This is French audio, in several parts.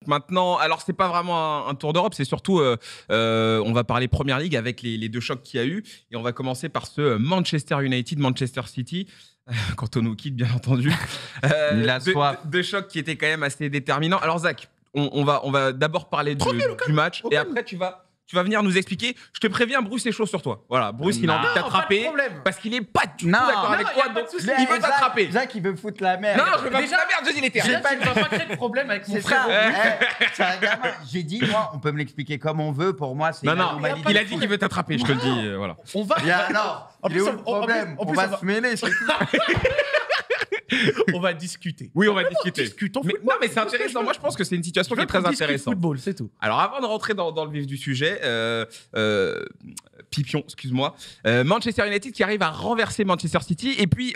maintenant, alors c'est pas vraiment un tour d'Europe, c'est surtout, on va parler Première Ligue avec les deux chocs qu'il y a eu. Et on va commencer par ce Manchester United, Manchester City. Quand on nous quitte, bien entendu. Deux chocs qui étaient quand même assez déterminants. Alors Zach, on va d'abord parler du match. Et après, tu vas venir nous expliquer. Je te préviens, Bruce est chaud sur toi. Voilà, Bruce, il a envie de t'attraper parce qu'il est pas du tout d'accord avec toi. Donc il veut t'attraper. Zach, il veut foutre la merde. Non, je veux pas foutre la merde, il était. Tu vas pas créer de problème avec mon frère. C'est un gamin. J'ai dit, moi, on peut me l'expliquer comme on veut. Pour moi, c'est non, il a dit qu'il veut t'attraper, je te le dis. Voilà. On va. Alors, il est où le problème? On va se mêler, c'est tout. On va discuter. Oui, on va discuter. Discutons. Non, mais c'est intéressant. Moi, je pense que c'est une situation qui est très intéressante. Football, c'est tout. Alors, avant de rentrer dans le vif du sujet, Pipion, excuse-moi. Manchester United qui arrive à renverser Manchester City. Et puis,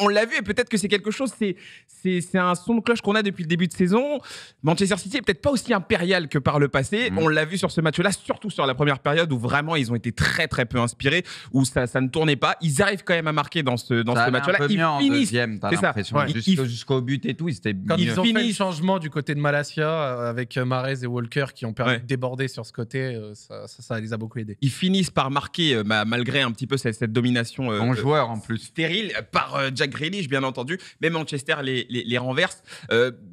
on l'a vu, et peut-être que c'est quelque chose, c'est un son de cloche qu'on a depuis le début de saison. Manchester City est peut-être pas aussi impérial que par le passé. On l'a vu sur ce match-là, surtout sur la première période où vraiment ils ont été très très peu inspirés, où ça ne tournait pas. Ils arrivent quand même à marquer dans ce match-là. Ils finissent. C'est ça. Jusqu'au but et tout, quand ils ont fait le changement du côté de Malacia avec Mahrez et Walker qui ont permis de déborder sur ce côté, ça les a beaucoup aidés. Ils finissent par marquer, malgré un petit peu cette domination bon joueur en plus stérile, par Jack Grealish bien entendu, mais Manchester les renverse.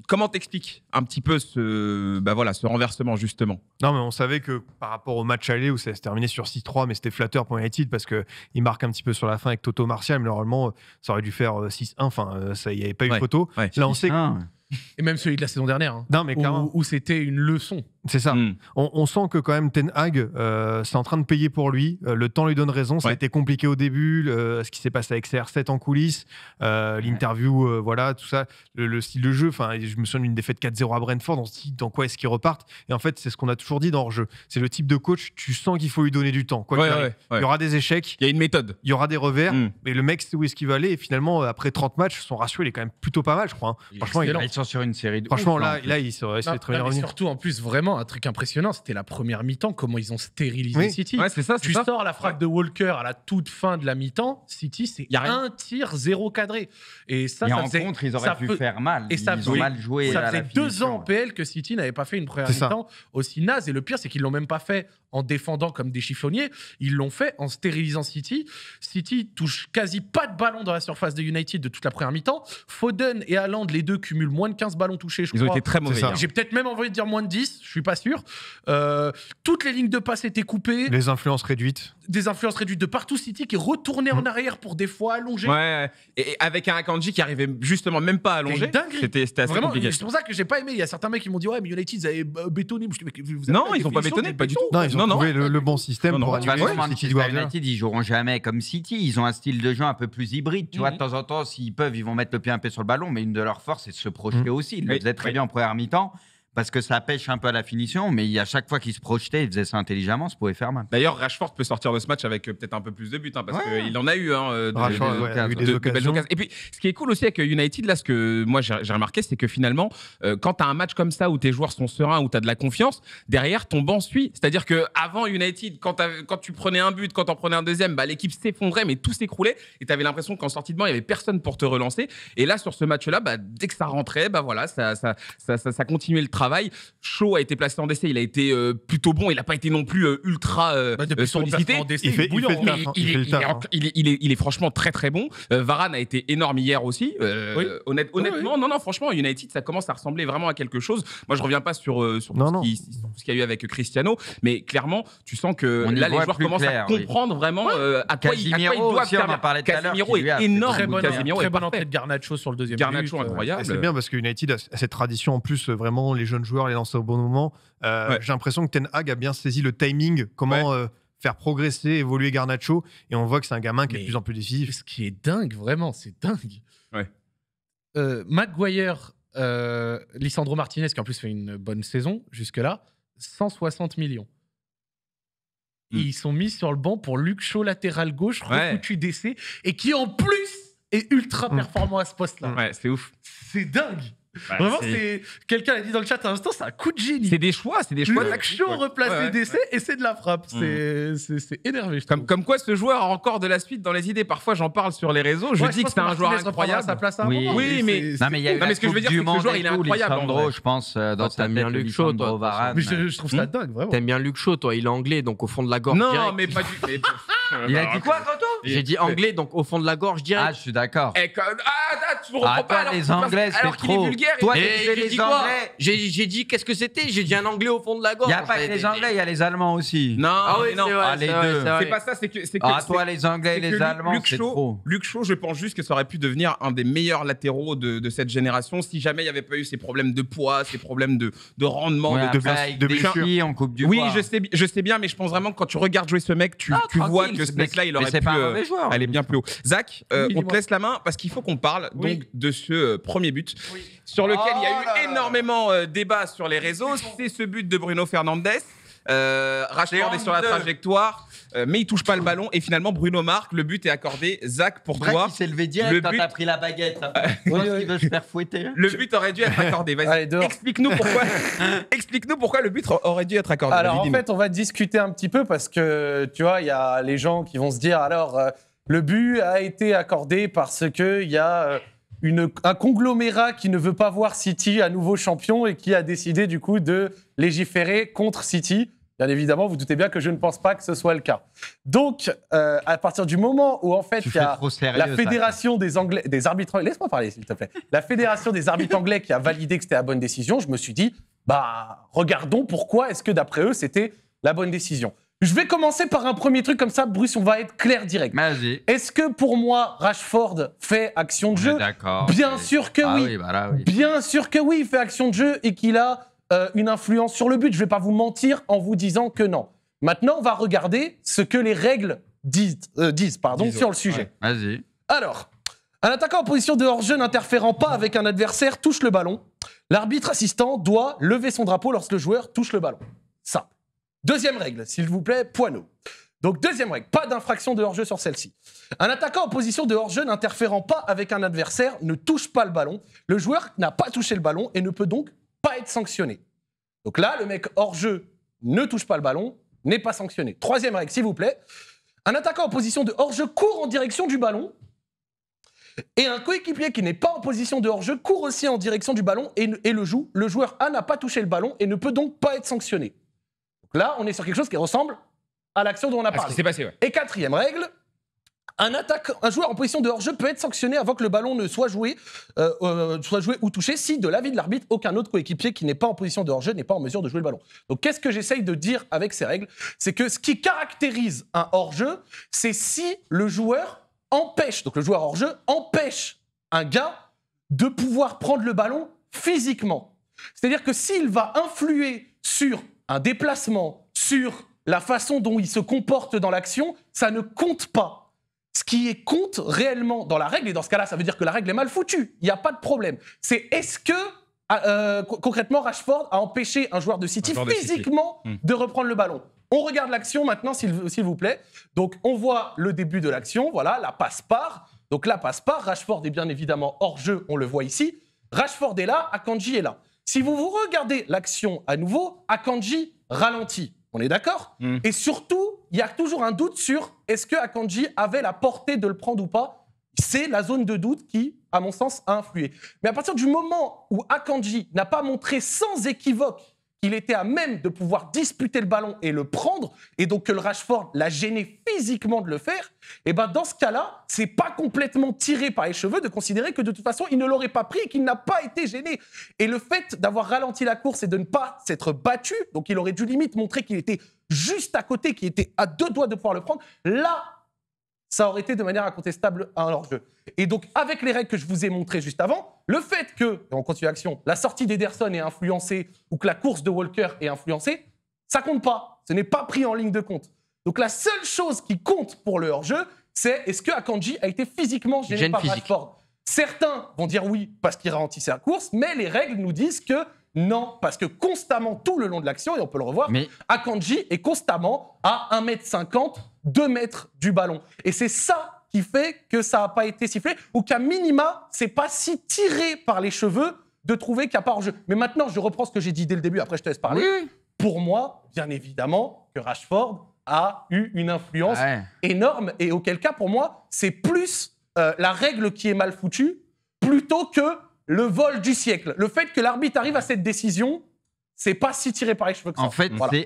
Comment t'expliques un petit peu ce renversement justement? Non, mais on savait que par rapport au match aller où ça s'est terminé sur 6-3, mais c'était flatteur pour United parce qu'il marque un petit peu sur la fin avec Toto Martial, mais normalement ça aurait dû faire 6-1, enfin il n'y avait pas eu photo. Ouais. Là on sait et même celui de la saison dernière, non, mais où c'était une leçon. C'est ça. On sent que quand même Ten Hag, c'est en train de payer pour lui. Le temps lui donne raison. Ça a été compliqué au début. Ce qui s'est passé avec CR7 en coulisses, l'interview, voilà, tout ça, le style de jeu. Enfin, je me souviens d'une défaite 4-0 à Brentford. On se dit dans quoi est-ce qu'ils repartent. Et en fait, c'est ce qu'on a toujours dit dans hors-jeu. C'est le type de coach. Tu sens qu'il faut lui donner du temps. Quoi qu'il arrive. Il y aura des échecs. Il y a une méthode. Il y aura des revers. Mais le mec sait où est-ce qu'il va aller. Et finalement, après 30 matchs, son ratio il est quand même plutôt pas mal, je crois. Franchement, ils sont sur une série de. Franchement, là, il serait très bien revenu. Surtout, en plus, vraiment, un truc impressionnant, c'était la première mi-temps, comment ils ont stérilisé City. Ouais, c'est ça, tu sors la frappe de Walker à la toute fin de la mi-temps, City, c'est un tir, 0 cadré. Et ça, en contre, ils auraient pu faire mal. Et ça ils ont mal joué. Ça faisait 2 ans en PL que City n'avait pas fait une première mi-temps aussi naze. Et le pire, c'est qu'ils l'ont même pas fait en défendant comme des chiffonniers. Ils l'ont fait en stérilisant City. City touche quasi pas de ballon dans la surface de United de toute la première mi-temps. Foden et Haaland, les deux, cumulent moins de 15 ballons touchés, je crois. Ils ont été très mauvais. J'ai peut-être même envie de dire moins de 10, je suis pas sûr. Toutes les lignes de passe étaient coupées. Les influences réduites. Des influences réduites de partout. City qui est retourné en arrière pour des fois allonger. Ouais. Et avec un Akanji qui arrivait justement même pas à allonger. C'était assez vraiment compliqué. C'est pour ça que j'ai pas aimé. Il y a certains mecs qui m'ont dit ouais, mais United, ils avaient bétonné. Non, ils ont pas bétonné, pas du tout. Non, ils ont trouvé le bon système pour annuler Manchester United, ils joueront jamais comme City. Ils ont un style de jeu un peu plus hybride. Tu vois, de temps en temps, s'ils peuvent, ils vont mettre le pied un peu sur le ballon. Mais une de leurs forces, c'est de se projeter aussi. Ils le faisaient très bien en première mi-temps. Parce que ça pêche un peu à la finition, mais à chaque fois qu'il se projetait, il faisait ça intelligemment, ça pouvait faire mal. D'ailleurs, Rashford peut sortir de ce match avec peut-être un peu plus de buts, parce qu'il en a eu de belles occasions. Et puis, ce qui est cool aussi avec United, là, ce que moi j'ai remarqué, c'est que finalement, quand tu as un match comme ça où tes joueurs sont sereins, où tu as de la confiance, derrière, ton banc suit. C'est-à-dire qu'avant United, quand tu prenais un but, quand tu en prenais un deuxième, l'équipe s'effondrait, mais tout s'écroulait. Et tu avais l'impression qu'en sortie de banc, il n'y avait personne pour te relancer. Et là, sur ce match-là, dès que ça rentrait, voilà, ça continuait le travail. Shaw a été placé en décès, il a été plutôt bon, il n'a pas été non plus ultra sollicité. Il est franchement très très bon. Varane a été énorme hier aussi. Honnêtement, non, franchement, United, ça commence à ressembler vraiment à quelque chose. Moi, je reviens pas sur ce qu'il y a eu avec Cristiano, mais clairement, tu sens que là, les joueurs commencent à comprendre vraiment à quoi ils doivent faire. Casemiro est énorme. Très bonne entrée de Garnacho sur le deuxième but. Garnacho incroyable. C'est bien parce que United a cette tradition en plus, vraiment, les jeunes joueurs les lancer au bon moment. J'ai l'impression que Ten Hag a bien saisi le timing, comment faire progresser, évoluer Garnacho, et on voit que c'est un gamin qui est de plus en plus décisif. Ce qui est dingue, vraiment, c'est dingue. Maguire, Lisandro Martinez, qui en plus fait une bonne saison jusque-là, 160 millions. Ils sont mis sur le banc pour Luke Shaw, latéral gauche, refoutu d'essai, et qui en plus est ultra performant à ce poste-là. Ouais, c'est ouf. C'est dingue. Vraiment, c'est quelqu'un a dit dans le chat à l'instant, c'est un coup de génie. C'est des choix L'action replacée d'essai et c'est de la frappe. C'est énervé. Comme quoi, ce joueur a encore de la suite dans les idées. Parfois, j'en parle sur les réseaux. Je dis que c'est un joueur incroyable. Sa place à un Oui, moment, mais il y a eu ce que je veux dire, c'est que ce joueur, il est incroyable. Lisandro, je pense, dans sa bien tête, Luc Shaw, toi. Varane. Mais je trouve ça dingue, vraiment. T'aimes bien Luc Shaw, toi. Il est anglais, donc au fond de la gorge. Non, direct. mais pas du tout. Il a dit quoi, Kanto? J'ai dit anglais, donc au fond de la gorge direct. Ah, je suis d'accord. Tu me reprends pas alors les Anglais, c'est alors qu'il est trop. vulgaire. Toi, Et tu j'ai les dit quoi? Anglais. J'ai dit qu'est-ce que c'était? J'ai dit un anglais au fond de la gorge. Il n'y a pas que les Anglais, il y a les Allemands aussi. Non, Ah oui, non. c'est vrai, les c'est vrai, deux. c'est vrai. C'est pas ça, c'est que. Ah, toi, les Anglais et les Allemands, c'est trop. Luc Shaw, je pense juste que ça aurait pu devenir un des meilleurs latéraux de cette génération si jamais il n'y avait pas eu ces problèmes de poids, ces problèmes de rendement, Ouais, de après, avec des blessure. filles en Coupe du Oui, Roi. je sais bien, mais je pense vraiment que quand tu regardes jouer ce mec, tu vois que ce mec-là, il aurait pu aller bien plus haut. Zach, on te laisse la main parce qu'il faut qu'on parle donc de ce premier but sur lequel il y a eu énormément débat sur les réseaux. C'est ce but de Bruno Fernandes. Rashford est sur la trajectoire, mais il touche pas le ballon et finalement Bruno marque. Le but est accordé. Zach, pour toi, il s'est levé direct quand t'as pris la baguette. Il veut se faire fouetter. Le but aurait dû être accordé. Vas-y, explique-nous pourquoi le but aurait dû être accordé. Alors en fait, on va discuter un petit peu parce que tu vois, il y a les gens qui vont se dire alors le but a été accordé parce que il y a un conglomérat qui ne veut pas voir City à nouveau champion et qui a décidé du coup de légiférer contre City. Bien évidemment, vous doutez bien que je ne pense pas que ce soit le cas. Donc, à partir du moment où en fait il y a la fédération des arbitres, laisse-moi parler s'il te plaît. La fédération des arbitres anglais qui a validé que c'était la bonne décision, je me suis dit, regardons pourquoi est-ce que d'après eux c'était la bonne décision. Je vais commencer par un premier truc comme ça, Bruce, on va être clair direct. Vas-y. Est-ce que pour moi, Rashford fait action de jeu ? D'accord. Bien sûr que oui. Oui, bah là, oui. Bien sûr que oui, il fait action de jeu et qu'il a une influence sur le but. Je ne vais pas vous mentir en vous disant que non. Maintenant, on va regarder ce que les règles disent sur le sujet. Ouais. Vas-y. Alors, un attaquant en position de hors-jeu n'interférant pas avec un adversaire touche le ballon. L'arbitre assistant doit lever son drapeau lorsque le joueur touche le ballon. Simple. Deuxième règle, s'il vous plaît, Poineau. Donc, deuxième règle, pas d'infraction de hors-jeu sur celle-ci. Un attaquant en position de hors-jeu n'interférant pas avec un adversaire ne touche pas le ballon. Le joueur n'a pas touché le ballon et ne peut donc pas être sanctionné. Donc là, le mec hors-jeu ne touche pas le ballon, n'est pas sanctionné. Troisième règle, s'il vous plaît. Un attaquant en position de hors-jeu court en direction du ballon et un coéquipier qui n'est pas en position de hors-jeu court aussi en direction du ballon et le joue. Le joueur A n'a pas touché le ballon et ne peut donc pas être sanctionné. Donc là, on est sur quelque chose qui ressemble à l'action dont on a parlé. Ce qui s'est passé, ouais. Et quatrième règle, un joueur en position de hors-jeu peut être sanctionné avant que le ballon ne soit joué ou touché si, de l'avis de l'arbitre, aucun autre coéquipier qui n'est pas en position de hors-jeu n'est pas en mesure de jouer le ballon. Donc qu'est-ce que j'essaye de dire avec ces règles ? C'est que ce qui caractérise un hors-jeu, c'est si le joueur empêche, donc le joueur hors-jeu empêche un gars de pouvoir prendre le ballon physiquement. C'est-à-dire que s'il va influer sur un déplacement, sur la façon dont il se comporte dans l'action, ça ne compte pas. Ce qui compte réellement dans la règle, et dans ce cas-là, ça veut dire que la règle est mal foutue. Il n'y a pas de problème. C'est est-ce que, concrètement, Rashford a empêché un joueur de City physiquement de reprendre le ballon. On regarde l'action maintenant, s'il vous plaît. Donc, on voit le début de l'action. Voilà, la passe part. Donc, la passe part. Rashford est bien évidemment hors jeu. On le voit ici. Rashford est là. Akanji est là. Si vous regardez l'action à nouveau, Akanji ralentit. On est d'accord ? Et surtout, il y a toujours un doute sur est-ce que Akanji avait la portée de le prendre ou pas. C'est la zone de doute qui, à mon sens, a influé. Mais à partir du moment où Akanji n'a pas montré sans équivoque qu'il était à même de pouvoir disputer le ballon et le prendre, et donc que le Rashford l'a gêné physiquement de le faire, et ben dans ce cas-là, c'est pas complètement tiré par les cheveux de considérer que de toute façon, il ne l'aurait pas pris et qu'il n'a pas été gêné. Et le fait d'avoir ralenti la course et de ne pas s'être battu, donc il aurait dû limite montrer qu'il était juste à côté, qu'il était à 2 doigts de pouvoir le prendre, là, ça aurait été de manière incontestable un hors-jeu. Et donc, avec les règles que je vous ai montrées juste avant, le fait que, et on continue l'action, la sortie d'Ederson est influencée ou que la course de Walker est influencée, ça compte pas. Ce n'est pas pris en ligne de compte. Donc, la seule chose qui compte pour le hors-jeu, c'est est-ce que Akanji a été physiquement gêné par Rashford ? Certains vont dire oui parce qu'il ralentissait la course, mais les règles nous disent que non, parce que constamment, tout le long de l'action, et on peut le revoir, Akanji est constamment à 1m50, 2 mètres du ballon. Et c'est ça qui fait que ça n'a pas été sifflé, ou qu'à minima, c'est pas si tiré par les cheveux de trouver qu'il n'y a pas hors-jeu. Mais maintenant, je reprends ce que j'ai dit dès le début, après je te laisse parler. Oui. Pour moi, bien évidemment, que Rashford a eu une influence énorme, et auquel cas, pour moi, c'est plus la règle qui est mal foutue, plutôt que le vol du siècle. Le fait que l'arbitre arrive à cette décision, c'est pas si tiré par les cheveux que ça.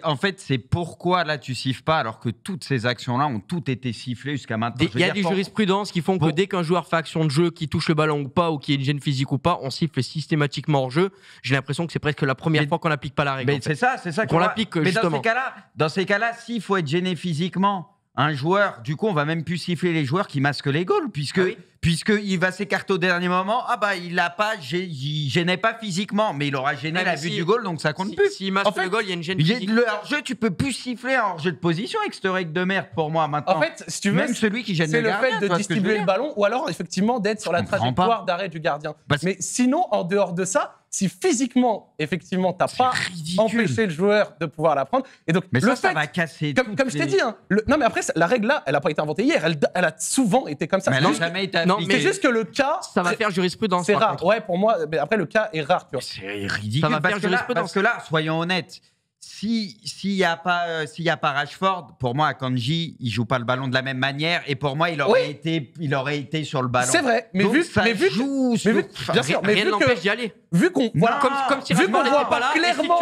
En fait, c'est pourquoi là tu siffles pas alors que toutes ces actions-là ont toutes été sifflées jusqu'à maintenant. Il y a des jurisprudences qui font que dès qu'un joueur fait action de jeu, qui touche le ballon ou pas, ou qui est une gêne physique ou pas, on siffle systématiquement hors jeu. J'ai l'impression que c'est presque la première fois qu'on n'applique pas la règle. Mais c'est ça qu'on l'applique justement. Dans ces cas-là, s'il faut être gêné physiquement, un joueur, du coup, on va même plus siffler les joueurs qui masquent les goals, puisqu'il va s'écarter au dernier moment. Ah bah, il gênait pas physiquement, mais il aura gêné la vue du goal, donc ça compte plus. S'il masque le goal, il y a une gêne physique. Le hors-jeu, tu peux plus siffler un hors-jeu de position avec cette règle de merde pour moi maintenant. En fait, si tu veux, même celui qui gêne c'est le gardien, fait de distribuer le ballon, ou alors effectivement d'être sur la trajectoire d'arrêt du gardien. Mais sinon, en dehors de ça, si physiquement, effectivement, t'as pas empêché le joueur de pouvoir la prendre. Et donc, mais ça va casser. Comme je t'ai dit, hein, non, mais après, la règle là, elle a pas été inventée hier. Elle a souvent été comme ça. Mais elle n'a jamais été appliquée. C'est juste que le cas. Ça va faire jurisprudence. C'est rare. Ouais, pour moi. Mais après, le cas est rare. C'est ridicule. Ça va faire jurisprudence. Parce que là, soyons honnêtes. S'il y a pas Rashford, pour moi, Akanji, il joue pas le ballon de la même manière, et pour moi, il aurait été sur le ballon. C'est vrai, mais vu rien ne l'empêche d'y aller. Vu qu'on voilà, comme si Rashford n'était pas là, clairement,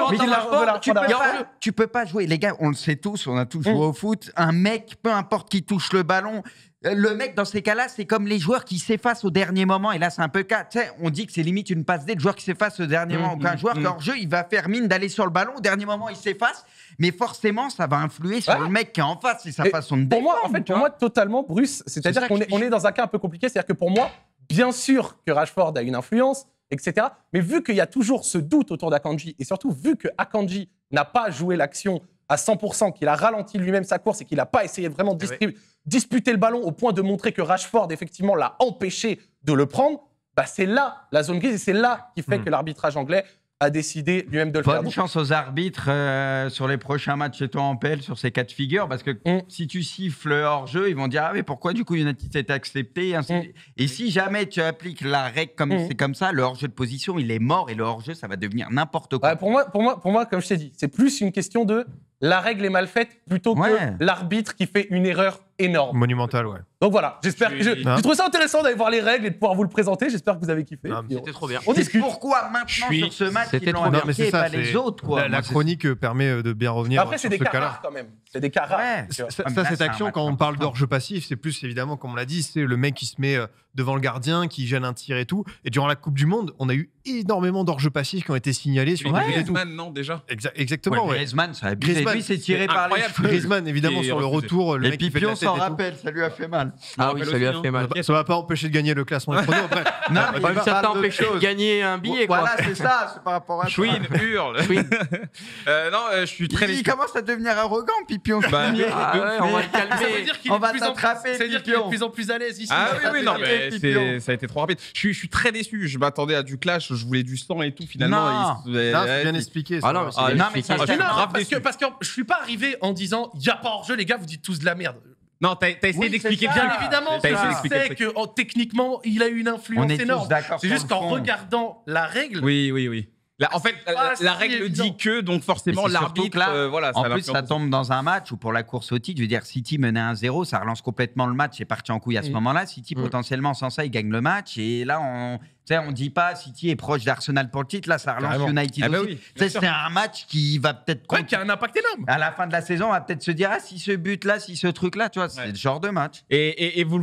tu peux pas jouer. Les gars, on le sait tous, on a tous joué au foot. Un mec, peu importe qui touche le ballon. Le mec, dans ces cas-là, c'est comme les joueurs qui s'effacent au dernier moment. Et là, c'est un peu cas. Tu sais, on dit que c'est limite une passe D, le joueur qui s'efface au dernier moment. Donc, un joueur hors jeu, il va faire mine d'aller sur le ballon. Au dernier moment, il s'efface. Mais forcément, ça va influer sur le mec qui est en face et sa façon de défendre. Pour moi, totalement, Bruce. C'est-à-dire qu'on est dans un cas un peu compliqué. C'est-à-dire que pour moi, bien sûr que Rashford a une influence, etc. Mais vu qu'il y a toujours ce doute autour d'Akanji, et surtout vu que Akanji n'a pas joué l'action à 100%, qu'il a ralenti lui-même sa course et qu'il n'a pas essayé de vraiment disputer le ballon au point de montrer que Rashford, effectivement, l'a empêché de le prendre, bah c'est là la zone grise et c'est là qui fait que l'arbitrage anglais a décidé lui-même de le faire. Bonne chance aux arbitres sur les prochains matchs chez toi en PL sur ces cas de figure, parce que si tu siffles hors-jeu, ils vont dire « Ah mais pourquoi du coup United s'est accepté ?» Et si jamais tu appliques la règle comme c'est comme ça, le hors-jeu de position, il est mort et le hors-jeu, ça va devenir n'importe quoi. Ouais, pour moi, comme je t'ai dit, c'est plus une question de la règle est mal faite plutôt que l'arbitre qui fait une erreur énorme. Monumentale, ouais. Donc voilà, j'espère que j'ai trouvé ça intéressant d'aller voir les règles et de pouvoir vous le présenter. J'espère que vous avez kiffé. C'était trop bien. On discute. Pourquoi maintenant sur ce match ils l'ont marqué et pas les autres quoi. La chronique permet de bien revenir. Après, c'est des cas rares quand même. C'est des cas rares. Cette action, quand on parle d'hors-jeu passif, c'est plus évidemment, comme on l'a dit, c'est le mec qui se met devant le gardien, qui gêne un tir et tout. Et durant la Coupe du Monde, on a eu énormément d'hors-jeu passifs qui ont été signalés sur Griezmann, non, déjà. Exactement. Griezmann, ça a abusé. Lui, c'est tiré par les cheveux. Griezmann, évidemment, sur le retour. Et Pipion s'en rappelle, ça lui a fait mal. Ah oui, ça lui a fait mal. Ça va pas empêcher de gagner le classement des chronos après. Non, ça t'a empêché de gagner un billet, quoi. Voilà, c'est ça, c'est par rapport à ça. Chouine, hurle. Non, je suis très déçu. Il commence à devenir arrogant, Pipion. On va le calmer. On va t'attraper, c'est-à-dire qu'il est de plus en plus à l'aise ici. Ah oui, non, mais ça a été trop rapide. Je suis très déçu. Je m'attendais à du clash, je voulais du sang et tout. Finalement, c'est bien expliqué. Ah non, mais c'est parce que je suis pas arrivé en disant il y a pas hors-jeu, les gars, vous dites tous de la merde. Non, t'as essayé d'expliquer bien évidemment. Je sais que techniquement, il a eu une influence énorme. C'est juste qu'en regardant la règle. Oui. En fait, la règle dit que, donc forcément, l'arbitre, voilà. En plus, ça tombe dans un match où pour la course au titre, je veux dire, City menait 1-0, ça relance complètement le match, c'est parti en couille à ce moment-là. City, potentiellement, sans ça, il gagne le match. Et là, on dit pas City est proche d'Arsenal pour le titre, là, ça relance United aussi. C'est un match qui va peut-être... qui a un impact énorme. À la fin de la saison, on va peut-être se dire, si ce but-là, si ce truc-là, tu vois, c'est le genre de match. Et vous le